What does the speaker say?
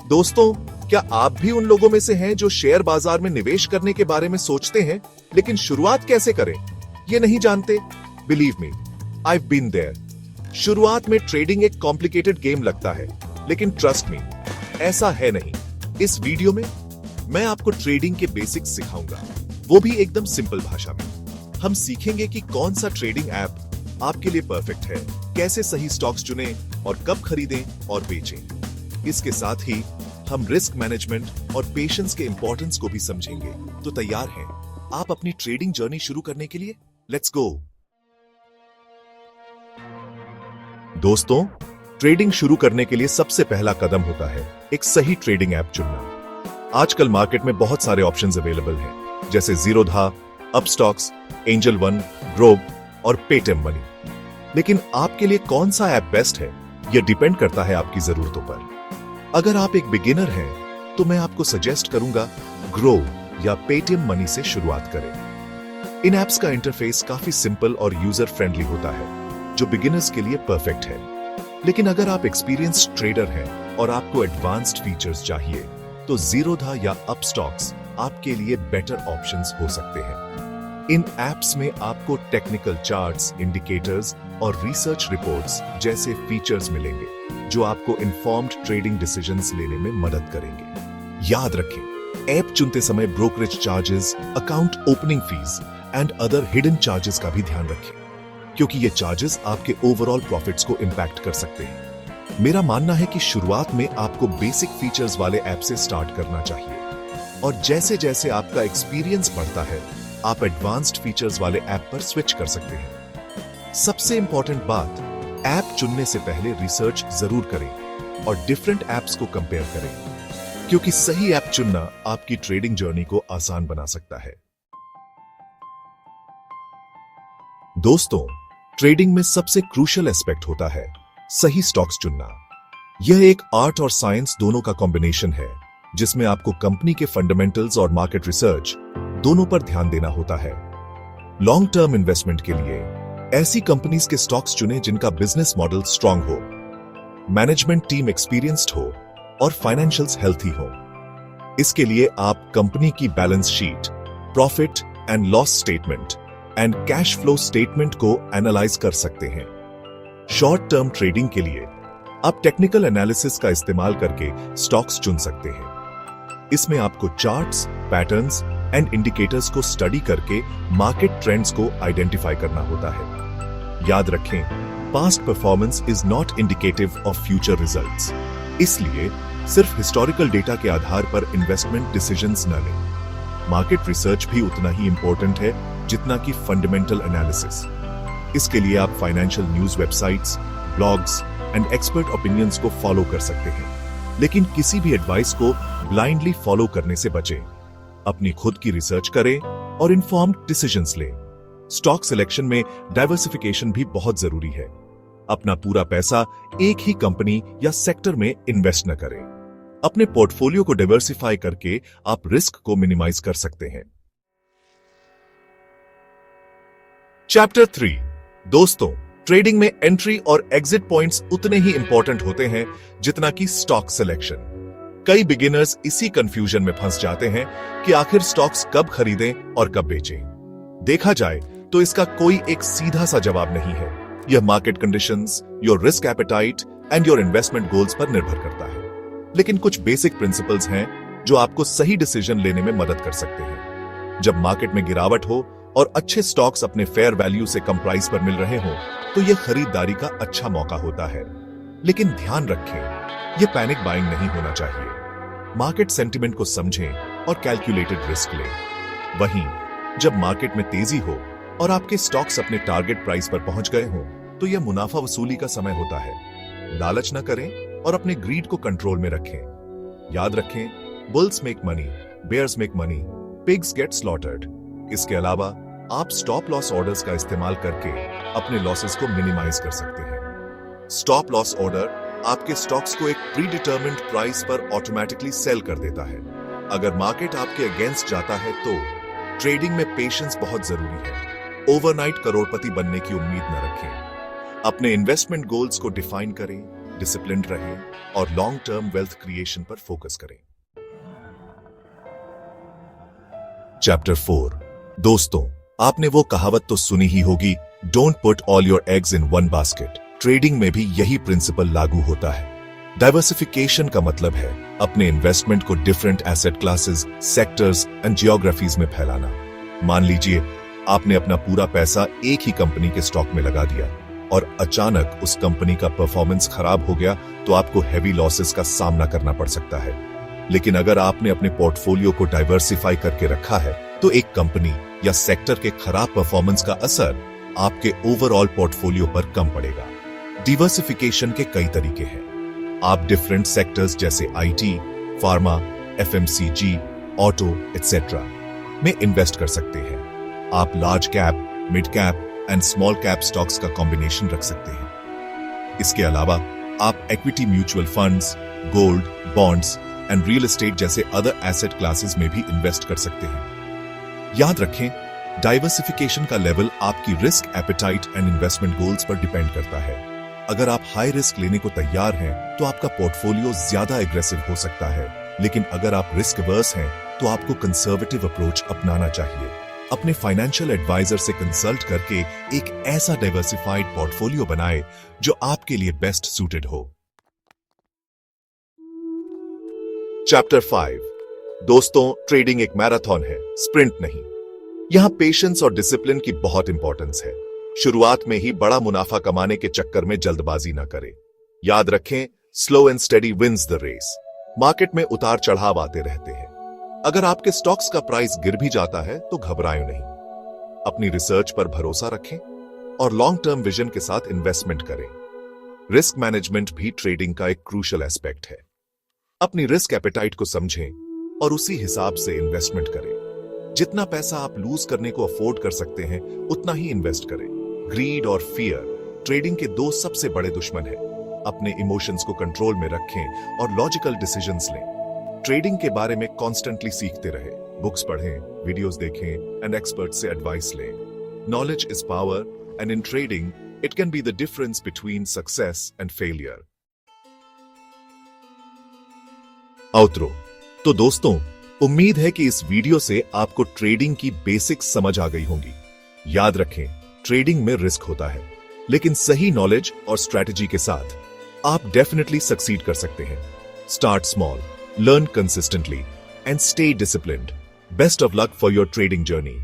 दोस्तों, क्या आप भी उन लोगों में से हैं जो शेयर बाजार में निवेश करने के बारे में सोचते हैं, लेकिन शुरुआत कैसे करें ये नहीं जानते? Believe me, I have been there. शुरुआत में ट्रेडिंग एक कॉम्प्लिकेटेड गेम लगता है, लेकिन ट्रस्ट मी, ऐसा है नहीं। इस वीडियो में मैं आपको ट्रेडिंग के बेसिक्स सिखाऊंगा, वो भी एकदम सिंपल भाषा में। हम सीखेंगे कि कौन सा ट्रेडिंग ऐप आपके लिए परफेक्ट है, कैसे सही स्टॉक्स चुनें और कब खरीदें और बेचें। इसके साथ ही हम रिस्क मैनेजमेंट और पेशेंस के इंपॉर्टेंस को भी समझेंगे। तो तैयार हैं आप अपनी ट्रेडिंग जर्नी शुरू करने के लिए? Let's go. दोस्तों, ट्रेडिंग शुरू करने के लिए सबसे पहला कदम होता है एक सही ट्रेडिंग ऐप चुनना। आजकल मार्केट में बहुत सारे ऑप्शंस अवेलेबल हैं, जैसे Zerodha, Upstox, angel one, Grove और पेटीएम मनी। लेकिन आपके लिए कौन सा ऐप बेस्ट है, यह डिपेंड करता है आपकी जरूरतों पर। अगर आप एक बिगिनर हैं, तो मैं आपको सजेस्ट करूंगा ग्रोव या पेटीएम मनी से शुरुआत करें। इन ऐप्स का इंटरफेस काफी सिंपल और यूजर फ्रेंडली होता है, जो बिगिनर्स के लिए परफेक्ट है। लेकिन अगर आप एक्सपीरियंस्ड ट्रेडर हैं और आपको एडवांस्ड फीचर्स चाहिए, तो जीरोधा या अपस्टॉक्स आपके लिए बेटर ऑप्शंस हो सकते हैं। इन ऐप्स में आपको टेक्निकल चार्ट्स, इंडिकेटर्स और रिसर्च रिपोर्ट्स जैसे फीचर्स मिलेंगे, जो आपको इन्फॉर्म्ड ट्रेडिंग डिसीजंस लेने में मदद करेंगे। याद रखें, ऐप चुनते समय brokerage charges, account opening fees and other hidden charges का भी ध्यान रखें, क्योंकि ये चार्जेस आपके ओवरऑल प्रॉफिट्स को इंपैक्ट कर सकते हैं। मेरा मानना है कि शुरुआत में आपको बेसिक फीचर्स वाले ऐप से स्टार्ट करना चाहिए, और जैसे जैसे आपका एक्सपीरियंस बढ़ता है, आप एडवांस्ड फीचर्स वाले ऐप पर स्विच कर सकते हैं। सबसे इंपॉर्टेंट बात, ऐप चुनने से पहले रिसर्च जरूर करें और डिफरेंट ऐप्स को कंपेयर करें, क्योंकि सही ऐप चुनना आपकी ट्रेडिंग जर्नी को आसान बना सकता है। दोस्तों, ट्रेडिंग में सबसे क्रूशियल एस्पेक्ट होता है सही स्टॉक्स चुनना। यह एक आर्ट और साइंस दोनों का कॉम्बिनेशन है, जिसमें आपको कंपनी के फंडामेंटल्स और मार्केट रिसर्च दोनों पर ध्यान देना होता है। लॉन्ग टर्म इन्वेस्टमेंट के लिए ऐसी कंपनीज के स्टॉक्स चुनें जिनका बिजनेस मॉडल स्ट्रांग हो, मैनेजमेंट टीम एक्सपीरियंस्ड हो और फाइनेंशियल्स हेल्थी हो। इसके लिए आप कंपनी की balance sheet, profit and loss statement and cash flow statement को एनालाइज कर सकते हैं। शॉर्ट टर्म ट्रेडिंग के लिए आप टेक्निकल एनालिसिस का इस्तेमाल करके स्टॉक्स चुन सकते हैं। इसमें आपको चार्ट्स, पैटर्न्स एंड इंडिकेटर्स को स्टडी करके मार्केट ट्रेंड्स को आइडेंटिफाई करना होता है। याद रखें, past performance is not indicative of future results, इसलिए सिर्फ हिस्टोरिकल डेटा के आधार पर इन्वेस्टमेंट डिसीजंस न लें। मार्केट रिसर्च भी उतना ही इंपॉर्टेंट है जितना कि फंडामेंटल एनालिसिस। इसके लिए आप financial news websites, blogs and expert opinions को फॉलो कर सकते हैं, लेकिन किसी भी एडवाइस को ब्लाइंडली फॉलो करने से बचें। अपनी खुद की रिसर्च करें और इन्फॉर्म्ड डिसीजंस लें। स्टॉक सिलेक्शन में डाइवर्सिफिकेशन भी बहुत जरूरी है। अपना पूरा पैसा एक ही कंपनी या सेक्टर में इन्वेस्ट न करें। अपने पोर्टफोलियो को डाइवर्सिफाई करके आप रिस्क को मिनिमाइज कर सकते हैं। चैप्टर 3। दोस्तों, ट्रेडिंग में एंट्री और एग्जिट पॉइंट्स उतने ही इंपॉर्टेंट होते हैं जितना कि स्टॉक सिलेक्शन। कई बिगिनर्स इसी कंफ्यूजन में फंस जाते हैं कि आखिर स्टॉक्स कब खरीदें और कब बेचें। देखा जाए तो इसका कोई एक सीधा सा जवाब नहीं है। यह market conditions, your risk appetite and your investment goals पर निर्भर करता है। लेकिन कुछ बेसिक प्रिंसिपल्स हैं जो आपको सही डिसीजन लेने में मदद कर सकते हैं। जब मार्केट में गिरावट हो और अच्छे स्टॉक्स अपने फेयर वैल्यू से कम प्राइस पर मिल रहे हों, तो यह खरीदारी का अच्छा मौका होता है। लेकिन ध्यान रखें, यह पैनिक बाइंग नहीं होना चाहिए। मार्केट सेंटिमेंट को समझें और कैलकुलेटेड रिस्क लें। वहीं जब मार्केट में तेजी हो और आपके स्टॉक्स अपने टारगेट प्राइस पर पहुंच गए हों, तो यह मुनाफा वसूली का समय होता है। लालच न करें और अपने ग्रीड को कंट्रोल में रखें। याद रखें, bulls make money, bears make money, pigs get slaughtered. इसके अलावा आप स्टॉप लॉस ऑर्डर्स का इस्तेमाल करके अपने लॉसेस को मिनिमाइज कर सकते हैं। स्टॉप लॉस ऑर्डर आपके स्टॉक्स को एक प्री डिटर्मिन्ड प्राइस पर ऑटोमेटिकली सेल कर देता है। अगर मार्केट आपके अगेंस्ट जाता है तो ट्रेडिंग में पेशेंस बहुत जरूरी है। ओवरनाइट करोड़पति बनने की उम्मीद न रखें। अपने इन्वेस्टमेंट गोल्स को डिफाइन करें डिसिप्लिन्ड रहें और लॉन्ग टर्म वेल्थ क्रिएशन पर फोकस करें। चैप्टर 4। दोस्तों, आपने वो कहावत तो सुनी ही होगी, don't put all your eggs in one basket. Trading में भी यही प्रिंसिपल लागू होता है। डाइवर्सिफिकेशन का मतलब है अपने इन्वेस्टमेंट को different asset classes, sectors and geographies में फैलाना। मान लीजिए आपने अपना पूरा पैसा एक ही कंपनी के स्टॉक में लगा दिया और अचानक उस कंपनी का परफॉर्मेंस खराब हो गया तो आपको हैवी लॉसेस का सामना करना पड़ सकता है। लेकिन अगर आपने अपने पोर्टफोलियो को डाइवर्सिफाई करके रखा है तो एक कंपनी या सेक्टर के खराब परफॉर्मेंस का असर आपके ओवरऑल पोर्टफोलियो पर कम पड़ेगा। डिवर्सिफिकेशन के कई तरीके हैं। आप डिफरेंट सेक्टर्स जैसे IT, pharma, FMCG, auto etcetera में इन्वेस्ट कर सकते हैं। आप large cap, mid cap and small cap stocks का कॉम्बिनेशन रख सकते हैं। इसके अलावा आप equity mutual funds, gold, bonds and real estate जैसे अदर एसेट क्लासेस में भी इन्वेस्ट कर सकते हैं। याद रखें, डाइवर्सिफिकेशन का लेवल आपकी risk appetite and investment goals पर डिपेंड करता है। अगर आप हाई रिस्क लेने को तैयार हैं तो आपका पोर्टफोलियो ज्यादा एग्रेसिव हो सकता है, लेकिन अगर आप रिस्क अवर्स हैं तो आपको कंजर्वेटिव अप्रोच अपनाना चाहिए। अपने फाइनेंशियल एडवाइजर से कंसल्ट करके एक ऐसा डाइवर्सिफाइड पोर्टफोलियो बनाएं जो आपके लिए बेस्ट सूटेड हो। चैप्टर 5। दोस्तों, ट्रेडिंग एक मैराथन है, स्प्रिंट नहीं। यहां पेशेंस और डिसिप्लिन की बहुत इंपॉर्टेंस है। शुरुआत में ही बड़ा मुनाफा कमाने के चक्कर में जल्दबाजी ना करें। याद रखें, slow and steady wins the race. Market में उतार चढ़ाव आते रहते हैं। अगर आपके स्टॉक्स का प्राइस गिर भी जाता है तो घबराएं नहीं। अपनी रिसर्च पर भरोसा रखें और लॉन्ग टर्म विजन के साथ इन्वेस्टमेंट करें। रिस्क मैनेजमेंट भी ट्रेडिंग का एक क्रूशियल एस्पेक्ट है। अपनी रिस्क एपेटाइट को समझें और उसी हिसाब से इन्वेस्टमेंट करें। जितना पैसा आप लूज करने को अफोर्ड कर सकते हैं उतना ही इन्वेस्ट करें। ग्रीड और फियर ट्रेडिंग के दो सबसे बड़े दुश्मन हैं। अपने इमोशंस को कंट्रोल में रखें और लॉजिकल डिसीजंस लें। ट्रेडिंग के बारे में कॉन्स्टेंटली सीखते रहें, बुक्स पढ़ें, वीडियोस देखें एंड एक्सपर्ट से एडवाइस लें। Knowledge is power and in trading it can be the difference between success and failure. Outro. तो दोस्तों, उम्मीद है कि इस वीडियो से आपको ट्रेडिंग की बेसिक्स समझ आ गई होंगी। याद रखें, ट्रेडिंग में रिस्क होता है, लेकिन सही नॉलेज और स्ट्रैटेजी के साथ आप डेफिनेटली सक्सीड कर सकते हैं। Start small, learn consistently, and stay disciplined. Best of luck for your trading journey.